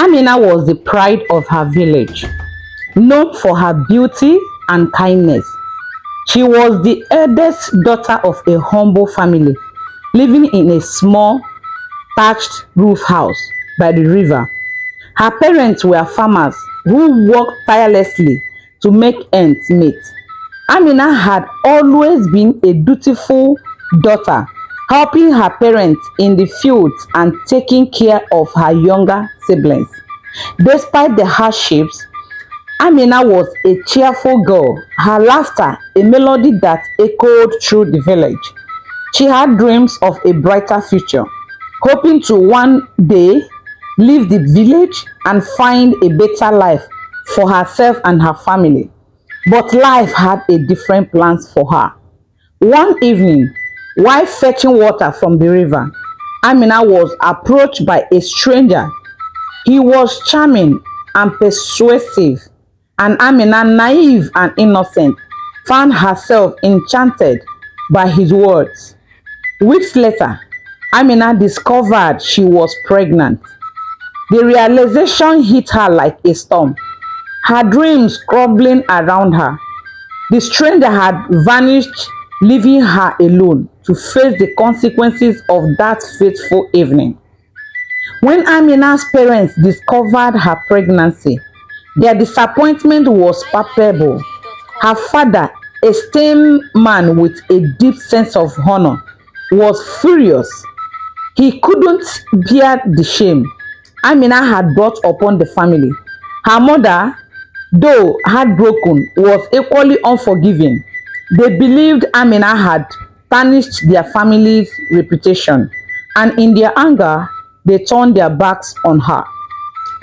Amina was the pride of her village, known for her beauty and kindness. She was the eldest daughter of a humble family living in a small thatched roof house by the river. Her parents were farmers who worked tirelessly to make ends meet. Amina had always been a dutiful daughter, helping her parents in the fields and taking care of her younger siblings. Despite the hardships, Amina was a cheerful girl, her laughter a melody that echoed through the village. She had dreams of a brighter future, hoping to one day leave the village and find a better life for herself and her family. But life had a different plans for her. One evening, while fetching water from the river, Amina was approached by a stranger. He was charming and persuasive, and Amina, naive and innocent, found herself enchanted by his words. Weeks later, Amina discovered she was pregnant. The realization hit her like a storm, her dreams crumbling around her. The stranger had vanished, leaving her alone to face the consequences of that fateful evening. When Amina's parents discovered her pregnancy, their disappointment was palpable. Her father, a stern man with a deep sense of honor, was furious. He couldn't bear the shame Amina had brought upon the family. Her mother, though heartbroken, was equally unforgiving. They believed Amina had tarnished their family's reputation, and in their anger, they turned their backs on her.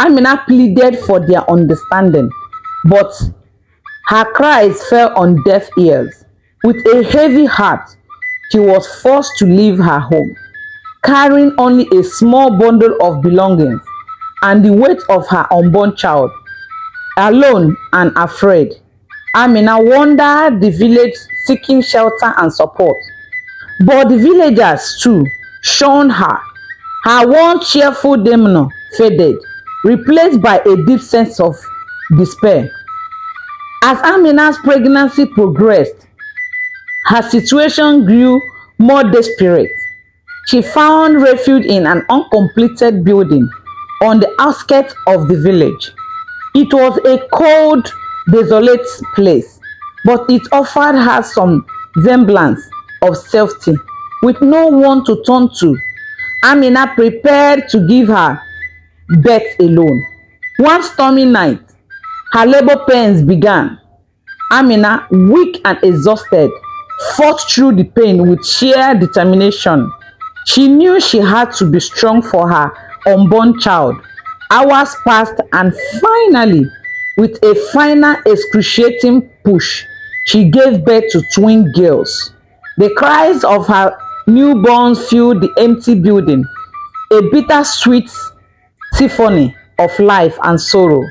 Amina pleaded for their understanding, but her cries fell on deaf ears. With a heavy heart, she was forced to leave her home, carrying only a small bundle of belongings and the weight of her unborn child. Alone and afraid, Amina wandered the village seeking shelter and support. But the villagers too shunned her. Her once cheerful demeanor faded, replaced by a deep sense of despair. As Amina's pregnancy progressed, her situation grew more desperate. She found refuge in an uncompleted building on the outskirts of the village. It was a cold, desolate place, but it offered her some semblance of safety. With no one to turn to, Amina prepared to give her birth alone. One stormy night, her labor pains began. Amina, weak and exhausted, fought through the pain with sheer determination. She knew she had to be strong for her unborn child. Hours passed, and finally, with a final excruciating push, she gave birth to twin girls. The cries of her newborns filled the empty building, a bittersweet symphony of life and sorrow.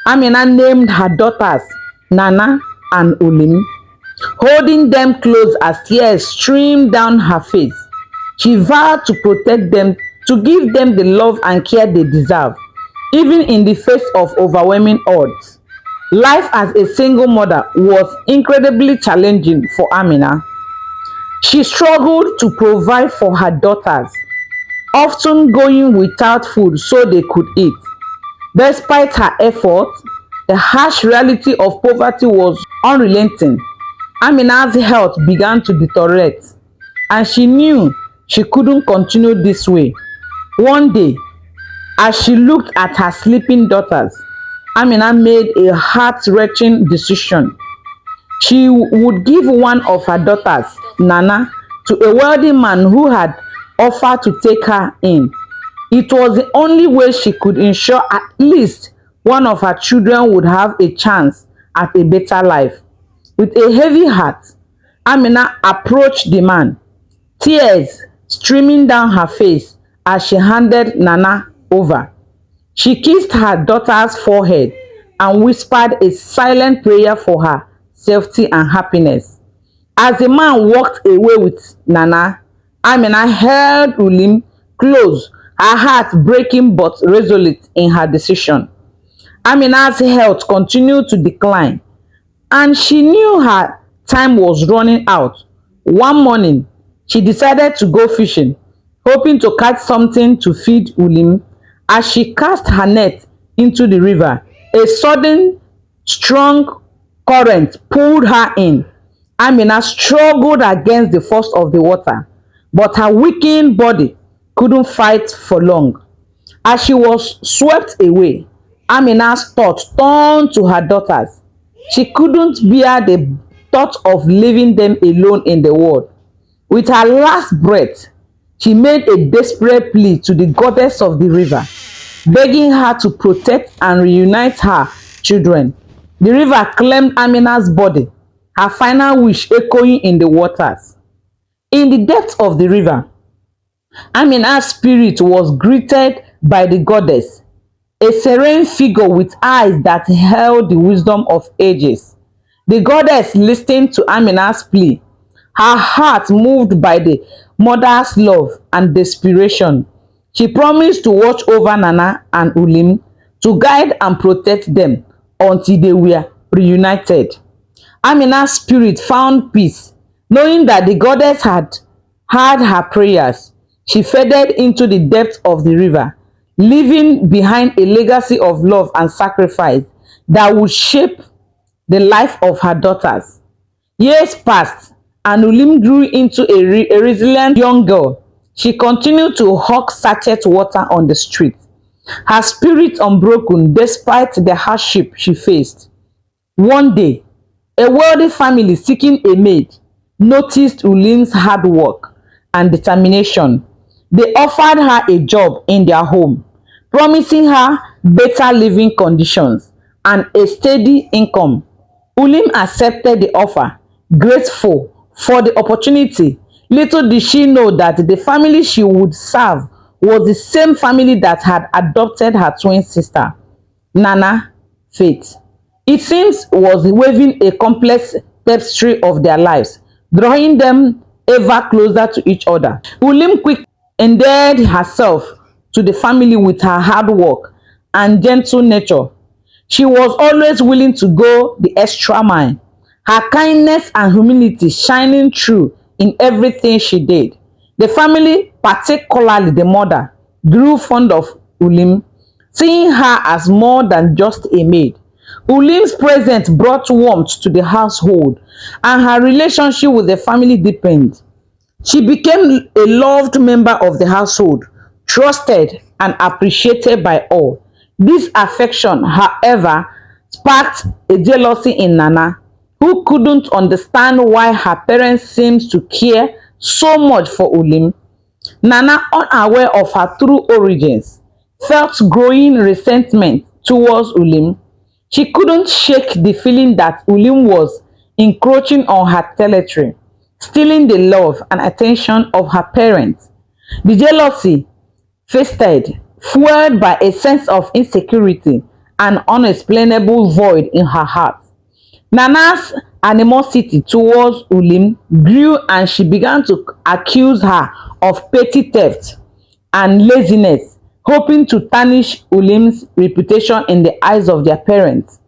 Amina named her daughters Nana and Ulim, holding them close as tears streamed down her face. She vowed to protect them, to give them the love and care they deserve, even in the face of overwhelming odds. Life as a single mother was incredibly challenging for Amina. She struggled to provide for her daughters, often going without food so they could eat. Despite her efforts, the harsh reality of poverty was unrelenting. Amina's health began to deteriorate, and she knew she couldn't continue this way. One day, as she looked at her sleeping daughters, Amina made a heart-wrenching decision. She would give one of her daughters, Nana, to a wealthy man who had offered to take her in. It was the only way she could ensure at least one of her children would have a chance at a better life. With a heavy heart, Amina approached the man, tears streaming down her face as she handed Nana over. She kissed her daughter's forehead and whispered a silent prayer for her safety and happiness. As the man walked away with Nana, Amina held Ulim close her heart breaking but resolute in her decision. Amina's health continued to decline, and she knew her time was running out. One morning, she decided to go fishing, hoping to catch something to feed Ulim. As she cast her net into the river, a sudden strong current pulled her in. Amina struggled against the force of the water, but her weakened body couldn't fight for long. As she was swept away, Amina's thoughts turned to her daughters. She couldn't bear the thought of leaving them alone in the world. With her last breath, she made a desperate plea to the goddess of the river, begging her to protect and reunite her children. The river claimed Amina's body, her final wish echoing in the waters. In the depths of the river, Amina's spirit was greeted by the goddess, a serene figure with eyes that held the wisdom of ages. The goddess listened to Amina's plea, her heart moved by the mother's love and desperation. She promised to watch over Nana and Ulim, to guide and protect them until they were reunited. Amina's spirit found peace, knowing that the goddess had heard her prayers. She faded into the depths of the river, leaving behind a legacy of love and sacrifice that would shape the life of her daughters. Years passed, and Ulim grew into a resilient young girl. She continued to hawk sachet water on the street, her spirit unbroken despite the hardship she faced. One day, a wealthy family seeking a maid noticed Ulim's hard work and determination. They offered her a job in their home, promising her better living conditions and a steady income. Ulim accepted the offer, grateful for the opportunity. Little did she know that the family she would serve was the same family that had adopted her twin sister, Nana Faith. It seems was weaving a complex tapestry of their lives, drawing them ever closer to each other. Ulim quickly endeared herself to the family with her hard work and gentle nature. She was always willing to go the extra mile, her kindness and humility shining through in everything she did. The family, particularly the mother, grew fond of Ulim, seeing her as more than just a maid. Ulim's presence brought warmth to the household, and her relationship with the family deepened. She became a loved member of the household, trusted and appreciated by all. This affection, however, sparked a jealousy in Nana, who couldn't understand why her parents seemed to care so much for Ulim. Nana, unaware of her true origins, felt growing resentment towards Ulim. She couldn't shake the feeling that Ulim was encroaching on her territory, stealing the love and attention of her parents. The jealousy festered, fueled by a sense of insecurity and unexplainable void in her heart. Nana's animosity towards Ulim grew, and she began to accuse her of petty theft and laziness, hoping to tarnish Ulim's reputation in the eyes of their parents.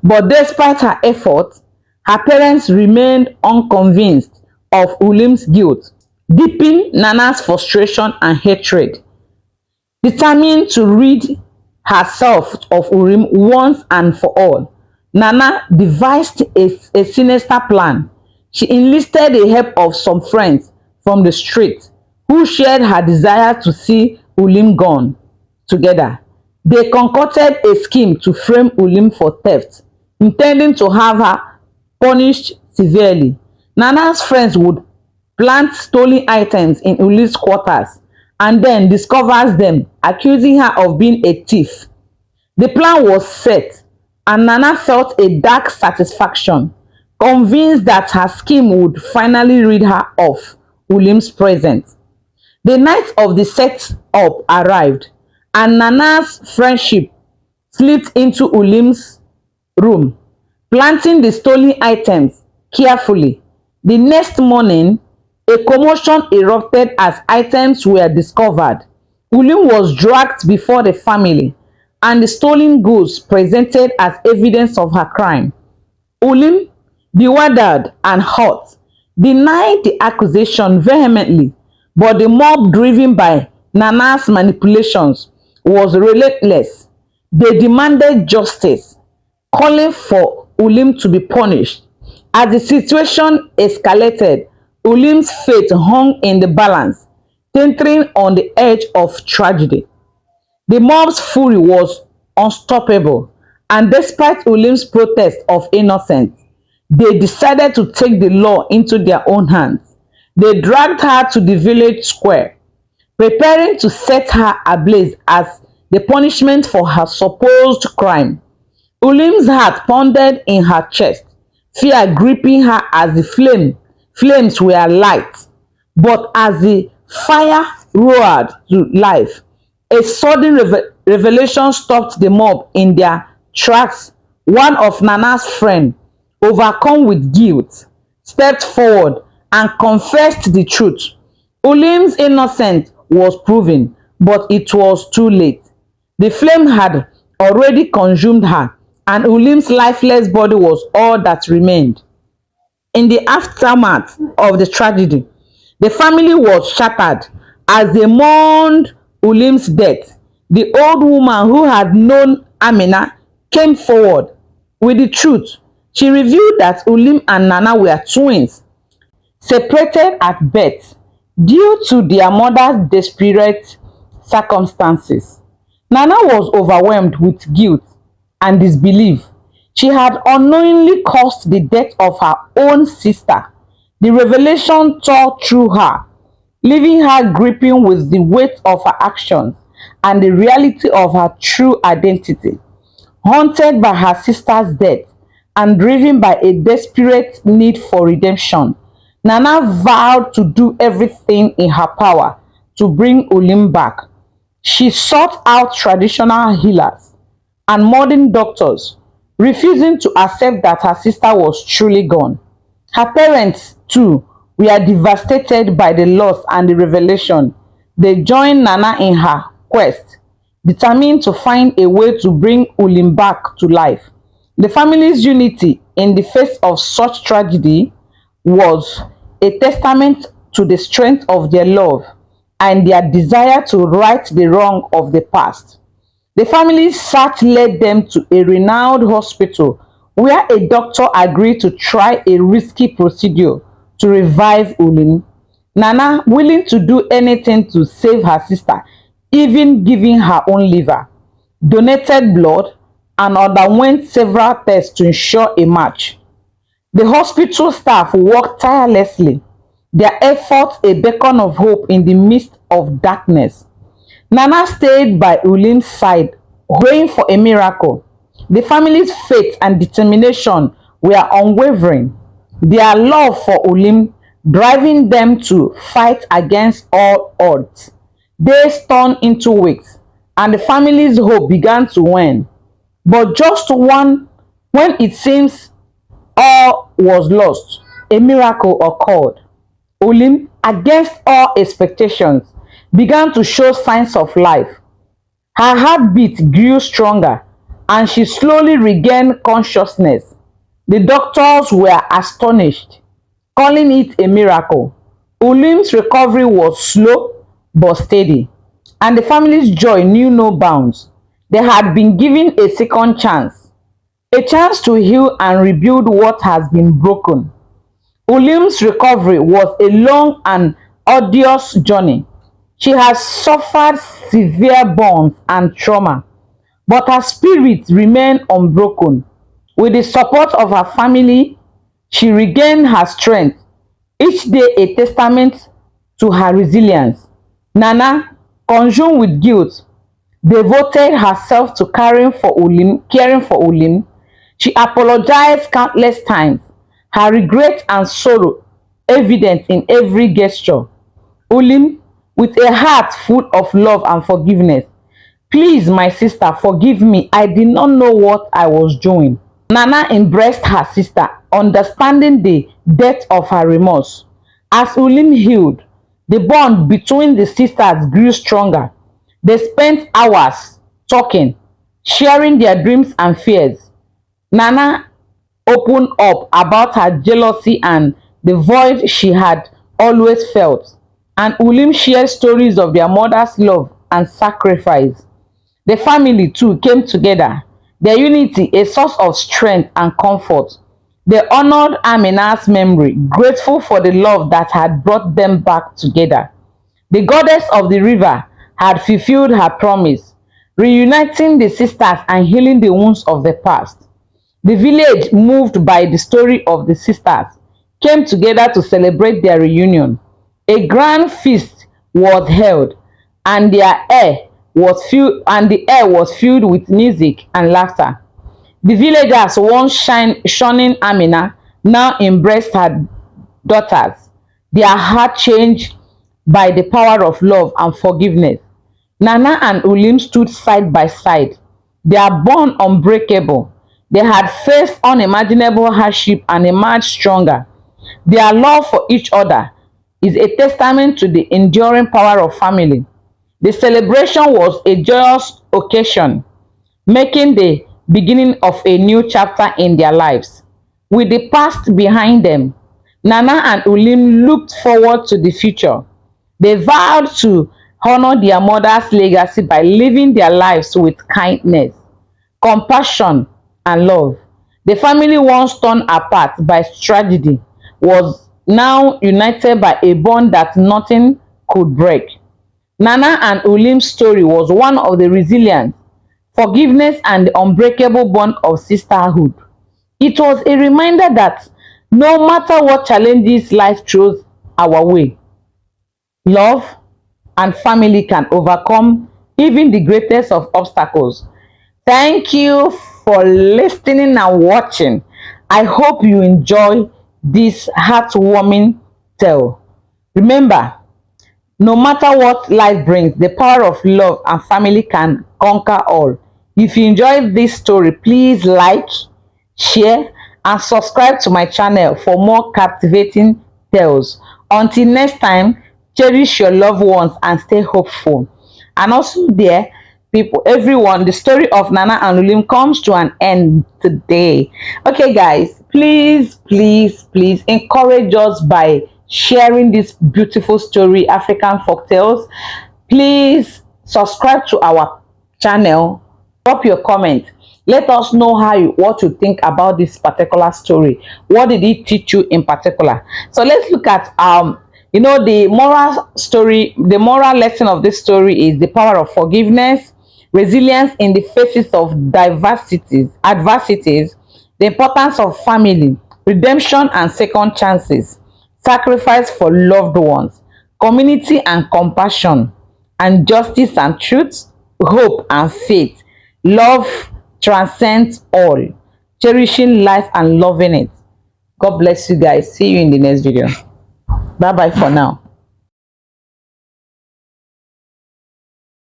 But despite her efforts, her parents remained unconvinced of Ulim's guilt, deepening Nana's frustration and hatred. Determined to rid herself of Urim once and for all, Nana devised a sinister plan. She enlisted the help of some friends from the street who shared her desire to see Ulim gone. Together, they concocted a scheme to frame Ulim for theft, intending to have her punished severely. Nana's friends would plant stolen items in Ulim's quarters and then discovers them, accusing her of being a thief. The plan was set, and Nana felt a dark satisfaction, convinced that her scheme would finally rid her of Ulim's presence. The night of the set-up arrived, and Nana's friendship slipped into Ulim's room, planting the stolen items carefully. The next morning, a commotion erupted as items were discovered. Ulim was dragged before the family and the stolen goods presented as evidence of her crime. Ulim, bewildered and hurt, denied the accusation vehemently, but the mob, driven by Nana's manipulations, was relentless. They demanded justice, calling for Ulim to be punished. As the situation escalated, Ulim's fate hung in the balance, teetering on the edge of tragedy. The mob's fury was unstoppable, and despite Ulim's protest of innocence, they decided to take the law into their own hands. They dragged her to the village square, preparing to set her ablaze as the punishment for her supposed crime. Ulim's heart pounded in her chest, fear gripping her as the flames were light. But as the fire roared to life, a sudden revelation stopped the mob in their tracks. One of Nana's friends, overcome with guilt, stepped forward and confessed the truth. Ulim's innocence was proven, but it was too late. The flame had already consumed her, and Ulim's lifeless body was all that remained. In the aftermath of the tragedy, the family was shattered as they mourned Ulim's death. The old woman who had known Amina came forward with the truth. She revealed that Ulim and Nana were twins, separated at birth due to their mother's desperate circumstances. Nana was overwhelmed with guilt and disbelief. She had unknowingly caused the death of her own sister. The revelation tore through her, leaving her gripping with the weight of her actions and the reality of her true identity. Haunted by her sister's death and driven by a desperate need for redemption, Nana vowed to do everything in her power to bring Ulim back. She sought out traditional healers and modern doctors, refusing to accept that her sister was truly gone. Her parents, too, were devastated by the loss and the revelation. They joined Nana in her quest, determined to find a way to bring Ulim back to life. The family's unity in the face of such tragedy was a testament to the strength of their love and their desire to right the wrong of the past. The family's search led them to a renowned hospital where a doctor agreed to try a risky procedure to revive Ulim. Nana, willing to do anything to save her sister, even giving her own liver, donated blood, and underwent several tests to ensure a match. The hospital staff worked tirelessly, their efforts a beacon of hope in the midst of darkness. Nana stayed by Ulim's side, praying for a miracle. The family's faith and determination were unwavering, their love for Ulim driving them to fight against all odds. Days turned into weeks, and the family's hope began to wane. But just when it seems all was lost, a miracle occurred. Ulim, against all expectations, began to show signs of life. Her heartbeat grew stronger, and she slowly regained consciousness. The doctors were astonished, calling it a miracle. Ulim's recovery was slow but steady, and the family's joy knew no bounds. They had been given a chance to heal and rebuild what has been broken. Ulim's recovery was a long and arduous journey. She has suffered severe burns and trauma, but her spirit remained unbroken. With the support of her family, she regained her strength, each day a testament to her resilience. Nana, consumed with guilt, devoted herself to caring for Ulim. She apologized countless times, her regret and sorrow evident in every gesture. Ulim, with a heart full of love and forgiveness, "Please, my sister, forgive me. I did not know what I was doing." Nana embraced her sister, understanding the depth of her remorse. As Ulim healed, the bond between the sisters grew stronger. They spent hours talking, sharing their dreams and fears. Nana opened up about her jealousy and the void she had always felt, and Ulim shared stories of their mother's love and sacrifice. The family too came together, their unity a source of strength and comfort. They honored Amina's memory, grateful for the love that had brought them back together. The goddess of the river had fulfilled her promise, reuniting the sisters and healing the wounds of the past. The village, moved by the story of the sisters, came together to celebrate their reunion. A grand feast was held, and the air was filled with music and laughter. The villagers, once shunning Amina, now embraced her daughters, their heart changed by the power of love and forgiveness. Nana and Ulim stood side by side, their bond unbreakable. They had faced unimaginable hardship and emerged stronger. Their love for each other is a testament to the enduring power of family. The celebration was a joyous occasion, making the beginning of a new chapter in their lives. With the past behind them, Nana and Ulim looked forward to the future. They vowed to honor their mother's legacy by living their lives with kindness, compassion, and love. The family, once torn apart by tragedy, was now united by a bond that nothing could break. Nana and Ulim's story was one of the resilience, forgiveness, and the unbreakable bond of sisterhood. It was a reminder that no matter what challenges life throws our way, love and family can overcome even the greatest of obstacles. Thank you for listening and watching. I hope you enjoy this heartwarming tale. Remember, no matter what life brings, the power of love and family can conquer all. If you enjoyed this story, please like, share, and subscribe to my channel for more captivating tales. Until next time, cherish your loved ones and stay hopeful. And also there, people, everyone, the story of Nana and Ulim comes to an end today. Okay, guys, please, please, please encourage us by sharing this beautiful story, African Folktales. Please subscribe to our channel, drop your comment. Let us know what you think about this particular story. What did it teach you in particular? So let's look at the moral lesson of this story is the power of forgiveness, resilience in the faces of adversities, the importance of family, redemption and second chances, sacrifice for loved ones, community and compassion, and justice and truth, hope and faith. Love transcends all, cherishing life and loving it. God bless you guys. See you in the next video. Bye bye for now.